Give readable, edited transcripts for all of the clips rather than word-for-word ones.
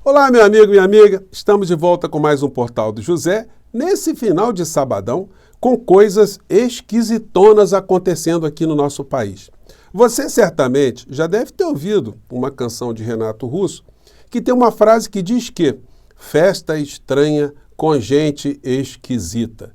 Olá, meu amigo, minha amiga. Estamos de volta com mais um Portal do José, nesse final de sabadão, com coisas esquisitonas acontecendo aqui no nosso país. Você certamente já deve ter ouvido uma canção de Renato Russo que tem uma frase que diz que festa estranha com gente esquisita.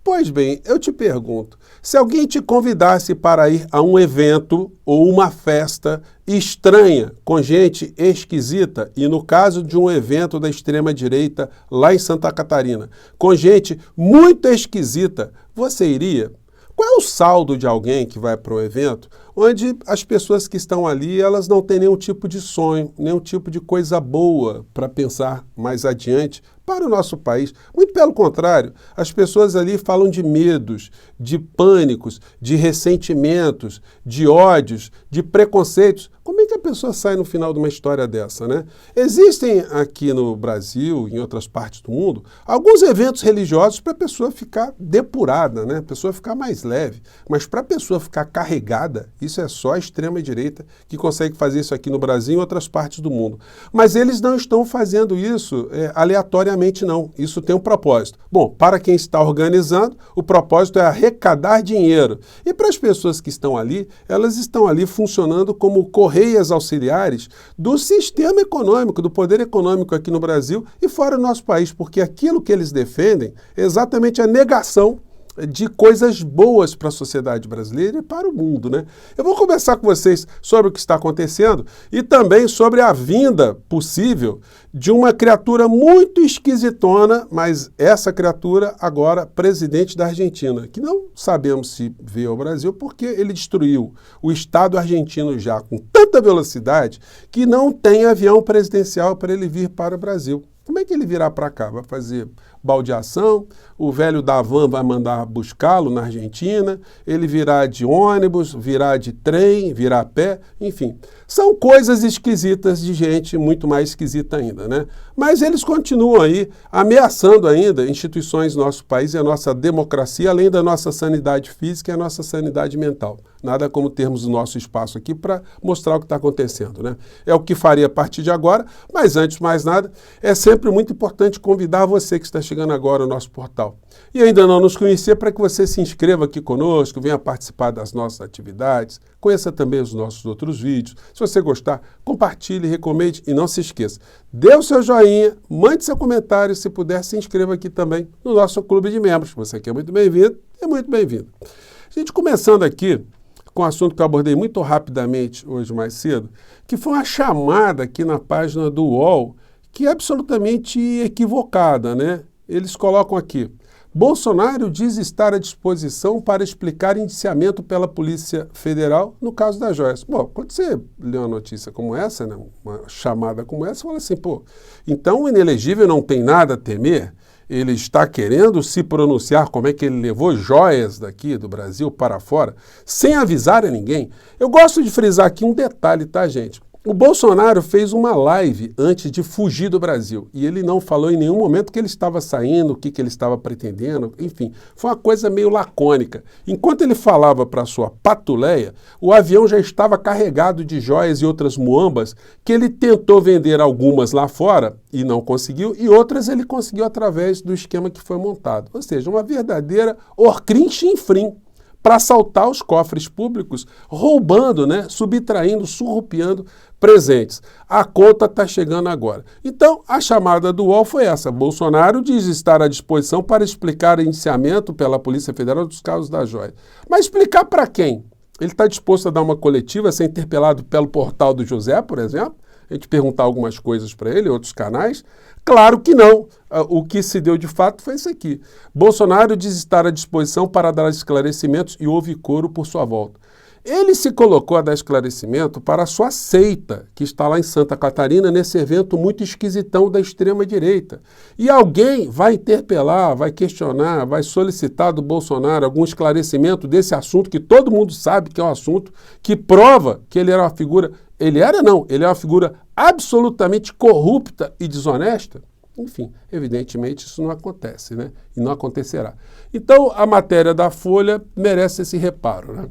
Pois bem, eu te pergunto, se alguém te convidasse para ir a um evento ou uma festa estranha com gente esquisita, e no caso de um evento da extrema-direita lá em Santa Catarina, com gente muito esquisita, você iria? Qual é o saldo de alguém que vai para um evento onde as pessoas que estão ali, elas não têm nenhum tipo de sonho, nenhum tipo de coisa boa para pensar mais adiante para o nosso país? Muito pelo contrário, as pessoas ali falam de medos, de pânicos, de ressentimentos, de ódios, de preconceitos. Como é que a pessoa sai no final de uma história dessa, né? Existem aqui no Brasil, em outras partes do mundo, alguns eventos religiosos para a pessoa ficar depurada, né? A pessoa ficar mais leve. Mas para a pessoa ficar carregada, isso é só a extrema-direita que consegue fazer isso aqui no Brasil e em outras partes do mundo. Mas eles não estão fazendo isso aleatoriamente, não. Isso tem um propósito. Bom, para quem está organizando, o propósito é arrecadar dinheiro. E para as pessoas que estão ali, elas estão ali funcionando como correias auxiliares do sistema econômico, do poder econômico aqui no Brasil e fora do nosso país, porque aquilo que eles defendem é exatamente a negação de coisas boas para a sociedade brasileira e para o mundo, né? Eu vou conversar com vocês sobre o que está acontecendo e também sobre a vinda possível de uma criatura muito esquisitona, mas essa criatura agora presidente da Argentina, que não sabemos se veio ao Brasil porque ele destruiu o Estado argentino já com tanta velocidade que não tem avião presidencial para ele vir para o Brasil. Como é que ele virá para cá? Vai fazer baldeação, o velho da van vai mandar buscá-lo na Argentina, ele virá de ônibus, virá de trem, virá a pé, enfim. São coisas esquisitas de gente muito mais esquisita ainda, né? Mas eles continuam aí ameaçando ainda instituições do nosso país e a nossa democracia, além da nossa sanidade física e a nossa sanidade mental. Nada como termos o nosso espaço aqui para mostrar o que está acontecendo, né? É o que faria a partir de agora, mas antes de mais nada, é sempre muito importante convidar você que está chegando agora ao nosso portal e ainda não nos conhecer para que você se inscreva aqui conosco, venha participar das nossas atividades, conheça também os nossos outros vídeos. Se você gostar, compartilhe, recomende e não se esqueça, dê o seu joinha, mande seu comentário, se puder, se inscreva aqui também no nosso clube de membros. Você que é muito bem-vindo, é muito bem-vindo. A gente começando aqui com um assunto que eu abordei muito rapidamente hoje mais cedo, que foi uma chamada aqui na página do UOL, que é absolutamente equivocada, né? Eles colocam aqui: Bolsonaro diz estar à disposição para explicar indiciamento pela Polícia Federal no caso das joias. Bom, quando você lê uma notícia como essa, né, uma chamada como essa, você fala assim, pô, então o inelegível não tem nada a temer? Ele está querendo se pronunciar como é que ele levou joias daqui do Brasil para fora, sem avisar a ninguém? Eu gosto de frisar aqui um detalhe, tá, gente? O Bolsonaro fez uma live antes de fugir do Brasil e ele não falou em nenhum momento que ele estava saindo, o que ele estava pretendendo, enfim, foi uma coisa meio lacônica. Enquanto ele falava para sua patuleia, o avião já estava carregado de joias e outras muambas que ele tentou vender algumas lá fora e não conseguiu, e outras ele conseguiu através do esquema que foi montado. Ou seja, uma verdadeira orcrim-chinfrim para assaltar os cofres públicos, roubando, né, subtraindo, surrupiando presentes. A conta está chegando agora. Então, a chamada do UOL foi essa: Bolsonaro diz estar à disposição para explicar indiciamento pela Polícia Federal dos casos da joia. Mas explicar para quem? Ele está disposto a dar uma coletiva, a ser interpelado pelo Portal do José, por exemplo? A gente perguntar algumas coisas para ele, outros canais? Claro que não. O que se deu de fato foi isso aqui. Bolsonaro diz estar à disposição para dar esclarecimentos e houve coro por sua volta. Ele se colocou a dar esclarecimento para a sua seita, que está lá em Santa Catarina, nesse evento muito esquisitão da extrema-direita. E alguém vai interpelar, vai questionar, vai solicitar do Bolsonaro algum esclarecimento desse assunto que todo mundo sabe que é um assunto que prova que ele era uma figura... Ele era não, ele é uma figura absolutamente corrupta e desonesta. Enfim, evidentemente isso não acontece, né? E não acontecerá. Então, a matéria da Folha merece esse reparo, né?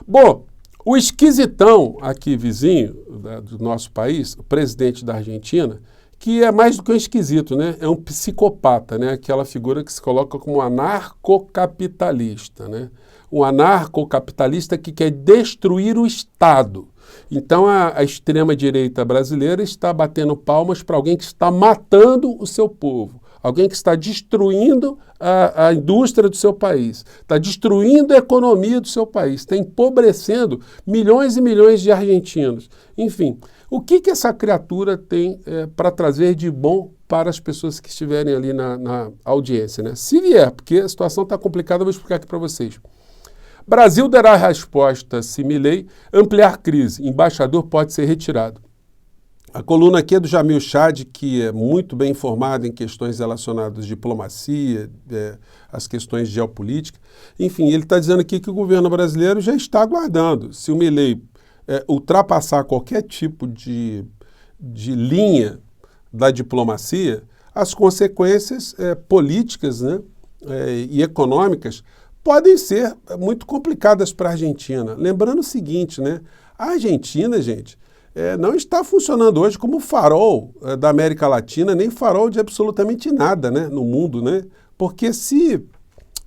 Bom, o esquisitão aqui vizinho do nosso país, o presidente da Argentina, que é mais do que um esquisito, né? É um psicopata, né? Aquela figura que se coloca como anarcocapitalista, né? Um anarcocapitalista que quer destruir o Estado. Então a extrema-direita brasileira está batendo palmas para alguém que está matando o seu povo, alguém que está destruindo a indústria do seu país, está destruindo a economia do seu país, está empobrecendo milhões e milhões de argentinos. Enfim, o que essa criatura tem para trazer de bom para as pessoas que estiverem ali na audiência, né? Se vier, porque a situação está complicada, eu vou explicar aqui para vocês. Brasil dará resposta se Milei ampliar crise. Embaixador pode ser retirado. A coluna aqui é do Jamil Chad, que é muito bem informado em questões relacionadas à diplomacia, as questões de geopolítica. Enfim, ele está dizendo aqui que o governo brasileiro já está aguardando. Se o Milei ultrapassar qualquer tipo de linha da diplomacia, as consequências políticas, né, e econômicas podem ser muito complicadas para a Argentina. Lembrando o seguinte, né, a Argentina, gente, não está funcionando hoje como farol da América Latina, nem farol de absolutamente nada, né, no mundo, né? Porque se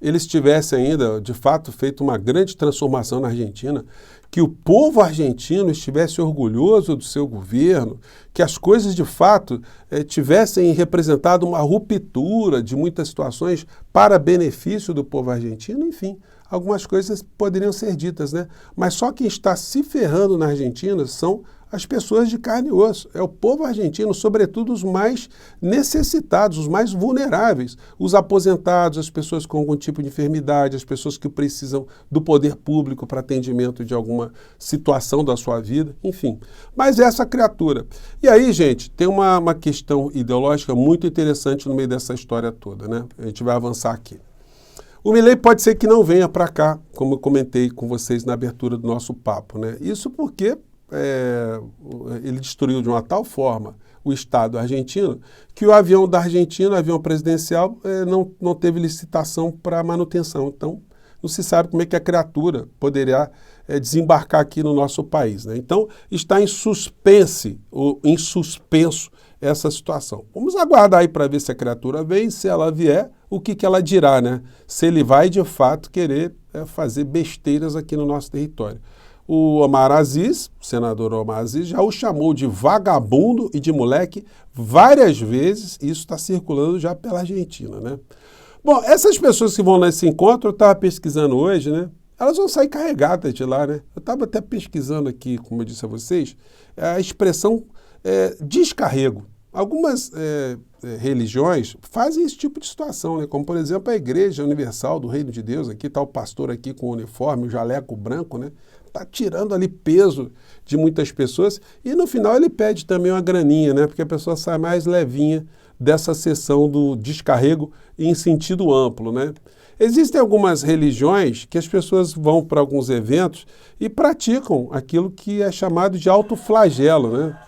eles tivessem ainda, de fato, feito uma grande transformação na Argentina, que o povo argentino estivesse orgulhoso do seu governo, que as coisas, de fato, tivessem representado uma ruptura de muitas situações para benefício do povo argentino, enfim, algumas coisas poderiam ser ditas, né? Mas só quem está se ferrando na Argentina são as pessoas de carne e osso. É o povo argentino, sobretudo os mais necessitados, os mais vulneráveis, os aposentados, as pessoas com algum tipo de enfermidade, as pessoas que precisam do poder público para atendimento de alguma situação da sua vida, enfim. Mas essa criatura. E aí, gente, tem uma questão ideológica muito interessante no meio dessa história toda, né? A gente vai avançar aqui. O Milei pode ser que não venha para cá, como eu comentei com vocês na abertura do nosso papo, né? Isso porque ele destruiu de uma tal forma o Estado argentino que o avião da Argentina, o avião presidencial, não teve licitação para manutenção. Então, não se sabe como é que a criatura poderia desembarcar aqui no nosso país, né? Então, está em suspense, ou em suspenso, essa situação. Vamos aguardar aí para ver se a criatura vem, se ela vier, o que ela dirá, né? Se ele vai, de fato, querer fazer besteiras aqui no nosso território. O Omar Aziz, o senador Omar Aziz, já o chamou de vagabundo e de moleque várias vezes, e isso está circulando já pela Argentina, né? Bom, essas pessoas que vão nesse encontro, eu estava pesquisando hoje, né? Elas vão sair carregadas de lá, né? Eu estava até pesquisando aqui, como eu disse a vocês, a expressão descarrego. Algumas religiões fazem esse tipo de situação, né? Como, por exemplo, a Igreja Universal do Reino de Deus, aqui está o pastor aqui com o uniforme, o jaleco branco, né? Está tirando ali peso de muitas pessoas e no final ele pede também uma graninha, né? Porque a pessoa sai mais levinha dessa sessão do descarrego em sentido amplo, né? Existem algumas religiões que as pessoas vão para alguns eventos e praticam aquilo que é chamado de autoflagelo, né?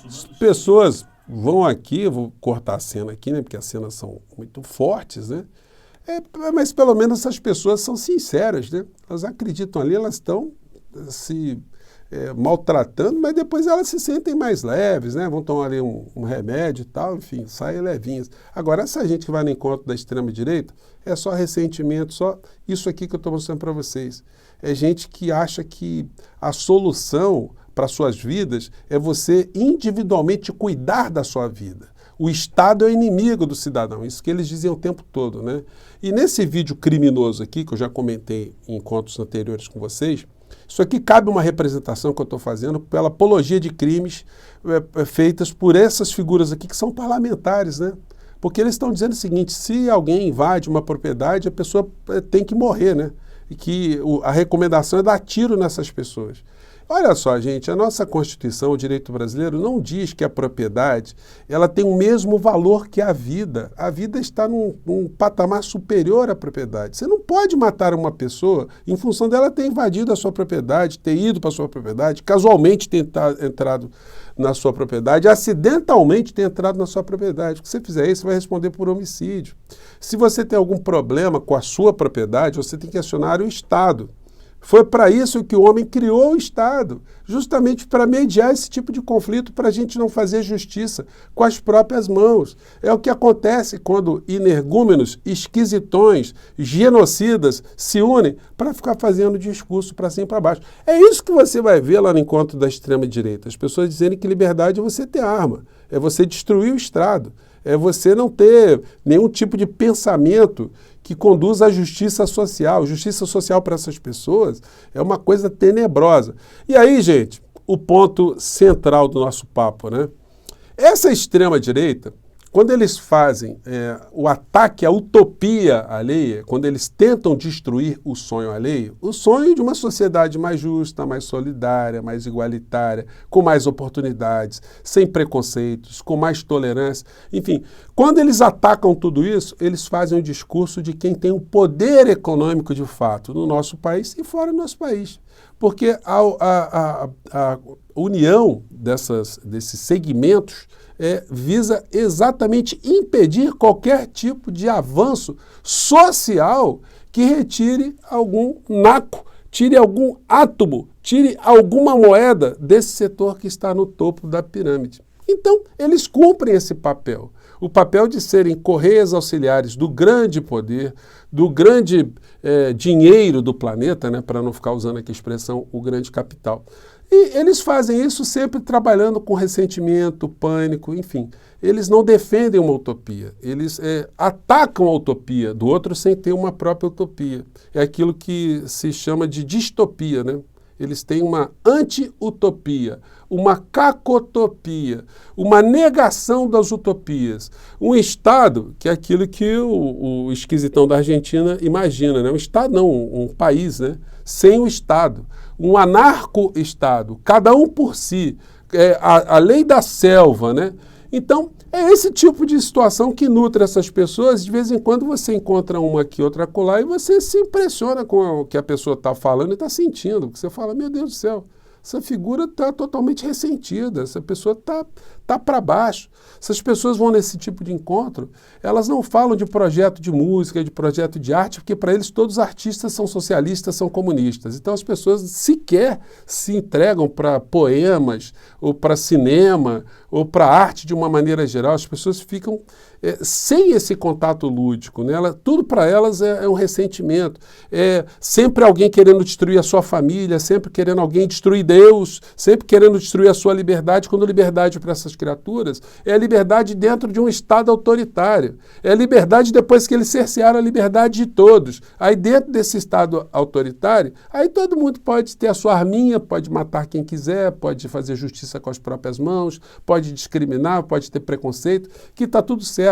As pessoas vão aqui, eu vou cortar a cena aqui, né? Porque as cenas são muito fortes, né? Mas pelo menos essas pessoas são sinceras, né? Elas acreditam ali, elas estão se maltratando, mas depois elas se sentem mais leves, né? Vão tomar ali um remédio e tal, enfim, saem levinhas. Agora, essa gente que vai no encontro da extrema-direita é só ressentimento, só isso aqui que eu estou mostrando para vocês. É gente que acha que a solução para suas vidas é você individualmente cuidar da sua vida. O Estado é o inimigo do cidadão, isso que eles dizem o tempo todo, né? E nesse vídeo criminoso aqui, que eu já comentei em encontros anteriores com vocês, isso aqui cabe uma representação que eu estou fazendo pela apologia de crimes feitas por essas figuras aqui que são parlamentares, né? Porque eles estão dizendo o seguinte, se alguém invade uma propriedade, a pessoa tem que morrer, né? E que a recomendação é dar tiro nessas pessoas. Olha só, gente, a nossa Constituição, o direito brasileiro, não diz que a propriedade ela tem o mesmo valor que a vida. A vida está num patamar superior à propriedade. Você não pode matar uma pessoa em função dela ter invadido a sua propriedade, ter ido para a sua propriedade, casualmente ter entrado na sua propriedade, acidentalmente ter entrado na sua propriedade. Se você fizer isso, você vai responder por homicídio. Se você tem algum problema com a sua propriedade, você tem que acionar o Estado. Foi para isso que o homem criou o Estado, justamente para mediar esse tipo de conflito, para a gente não fazer justiça com as próprias mãos. É o que acontece quando energúmenos, esquisitões, genocidas se unem para ficar fazendo discurso para cima e para baixo. É isso que você vai ver lá no encontro da extrema-direita. As pessoas dizendo que liberdade é você ter arma, é você destruir o Estado, é você não ter nenhum tipo de pensamento que conduz à justiça social. Justiça social para essas pessoas é uma coisa tenebrosa. E aí, gente, o ponto central do nosso papo, né? Essa extrema-direita, quando eles fazem o ataque à utopia alheia, quando eles tentam destruir o sonho alheio, o sonho de uma sociedade mais justa, mais solidária, mais igualitária, com mais oportunidades, sem preconceitos, com mais tolerância, enfim, quando eles atacam tudo isso, eles fazem um discurso de quem tem o poder econômico de fato no nosso país e fora do nosso país. Porque a união desses segmentos visa exatamente impedir qualquer tipo de avanço social que retire algum naco, tire algum átomo, tire alguma moeda desse setor que está no topo da pirâmide. Então, eles cumprem esse papel. O papel de serem correias auxiliares do grande poder, do grande dinheiro do planeta, né, para não ficar usando aqui a expressão, o grande capital. E eles fazem isso sempre trabalhando com ressentimento, pânico, enfim. Eles não defendem uma utopia, eles atacam a utopia do outro sem ter uma própria utopia. É aquilo que se chama de distopia, né? Eles têm uma anti-utopia, uma cacotopia, uma negação das utopias. Um Estado, que é aquilo que o esquisitão da Argentina imagina, né? Um Estado não, um país, né? Sem o Estado. Um anarco-Estado, cada um por si, a lei da selva, né? Então, é esse tipo de situação que nutre essas pessoas. De vez em quando você encontra uma aqui, outra acolá, e você se impressiona com o que a pessoa está falando e está sentindo. Você fala, meu Deus do céu, essa figura está totalmente ressentida, essa pessoa está para baixo. Essas pessoas vão nesse tipo de encontro, elas não falam de projeto de música, de projeto de arte, porque para eles todos os artistas são socialistas, são comunistas. Então as pessoas sequer se entregam para poemas, ou para cinema, ou para arte de uma maneira geral. As pessoas ficam sem esse contato lúdico, né? Tudo para elas é um ressentimento. É sempre alguém querendo destruir a sua família, sempre querendo alguém destruir Deus, sempre querendo destruir a sua liberdade, quando liberdade para essas criaturas é a liberdade dentro de um Estado autoritário. É a liberdade depois que eles cercearam a liberdade de todos. Aí dentro desse Estado autoritário, aí todo mundo pode ter a sua arminha, pode matar quem quiser, pode fazer justiça com as próprias mãos, pode discriminar, pode ter preconceito, que está tudo certo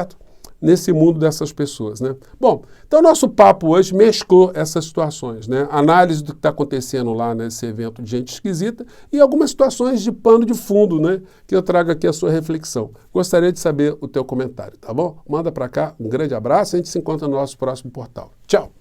nesse mundo dessas pessoas, né? Bom, então nosso papo hoje mesclou essas situações, né? Análise do que está acontecendo lá nesse evento de gente esquisita e algumas situações de pano de fundo, né? Que eu trago aqui a sua reflexão. Gostaria de saber o teu comentário, tá bom? Manda para cá, um grande abraço, a gente se encontra no nosso próximo portal. Tchau!